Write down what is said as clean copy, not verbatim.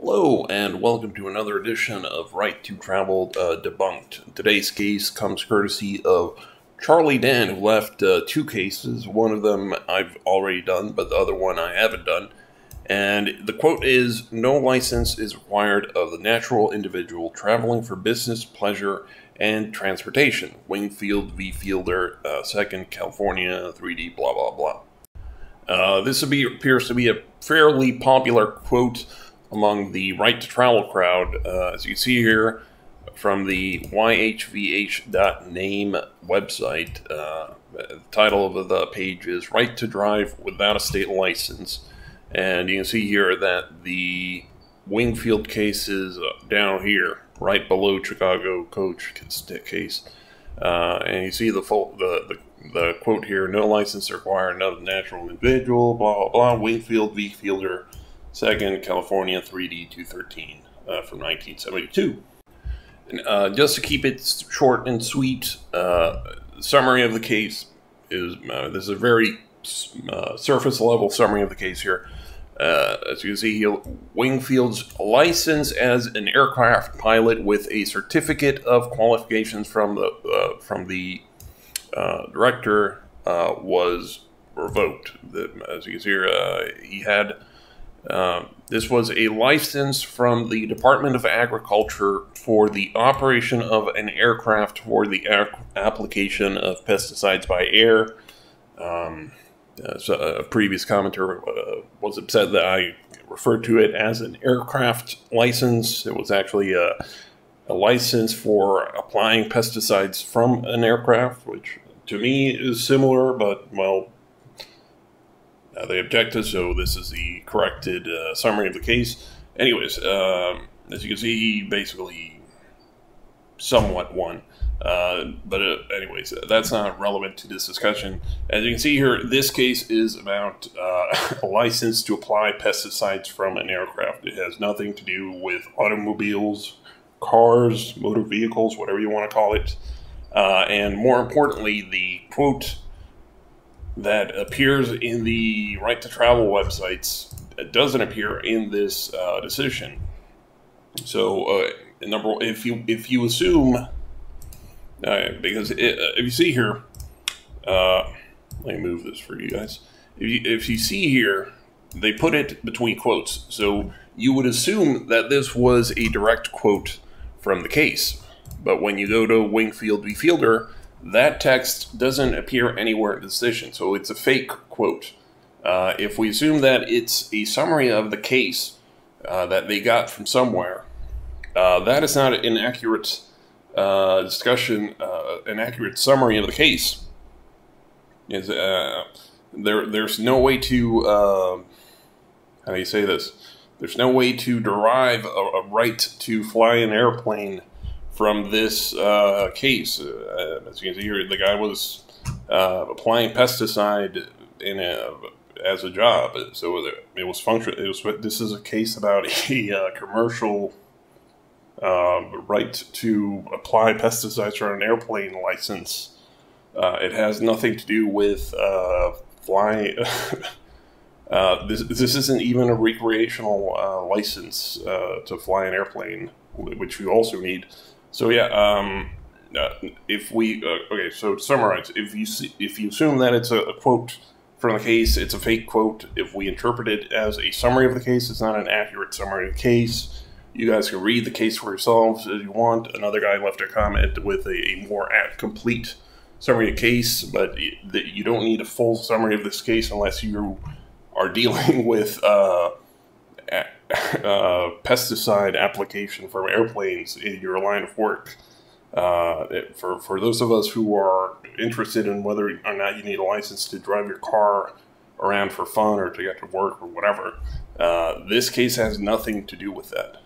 Hello, and welcome to another edition of Right to Travel Debunked. Today's case comes courtesy of Charlie Dan, who left two cases. One of them I've already done, but the other one I haven't done. And the quote is, "No license is required of the natural individual traveling for business, pleasure, and transportation. Wingfield v. Fielder, 2nd California, 3D, blah, blah, blah." This appears to be a fairly popular quote among the Right to Travel crowd, as you can see here from the yhvh.name website. The title of the page is Right to Drive Without a State License. And you can see here that the Wingfield case is down here, right below Chicago coach case. And you see the quote here, "No license required of natural individual, blah, blah, blah, Wingfield v. Fielder, 2nd California, 3D 213, from 1972. And, just to keep it short and sweet, summary of the case is, this is a very surface level summary of the case here. As you can see here, Wingfield's license as an aircraft pilot with a certificate of qualifications from the director was revoked. As you can see here, he had this was a license from the Department of Agriculture for the operation of an aircraft for the application of pesticides by air. So a previous commenter was upset that I referred to it as an aircraft license. It was actually a license for applying pesticides from an aircraft, which to me is similar, but, well, they objected, so this is the corrected summary of the case. Anyways, as you can see, he basically somewhat won. But anyways, that's not relevant to this discussion. As you can see here, this case is about a license to apply pesticides from an aircraft. It has nothing to do with automobiles, cars, motor vehicles, whatever you want to call it. And more importantly, the quote that appears in the Right to Travel websites doesn't appear in this decision. So, if you assume, because if you see here, let me move this for you guys. If you see here, they put it between quotes, so you would assume that this was a direct quote from the case. But when you go to Wingfield v. Fielder, that text doesn't appear anywhere in the decision, so it's a fake quote. If we assume that it's a summary of the case that they got from somewhere, that is not an accurate discussion, an accurate summary of the case. There's no way to, how do you say this? There's no way to derive a right to fly an airplane from this case. As you can see here, the guy was applying pesticide as a job, so it was functional. This is a case about a commercial right to apply pesticides for an airplane license. It has nothing to do with flying. This isn't even a recreational license to fly an airplane, which you also need. So yeah, if we okay, so to summarize, if you assume that it's a quote from the case, it's a fake quote. If we interpret it as a summary of the case, it's not an accurate summary of the case. You guys can read the case for yourselves if you want. Another guy left a comment with a more complete summary of the case, but you don't need a full summary of this case unless you are dealing with pesticide application from airplanes in your line of work. For those of us who are interested in whether or not you need a license to drive your car around for fun or to get to work or whatever, this case has nothing to do with that.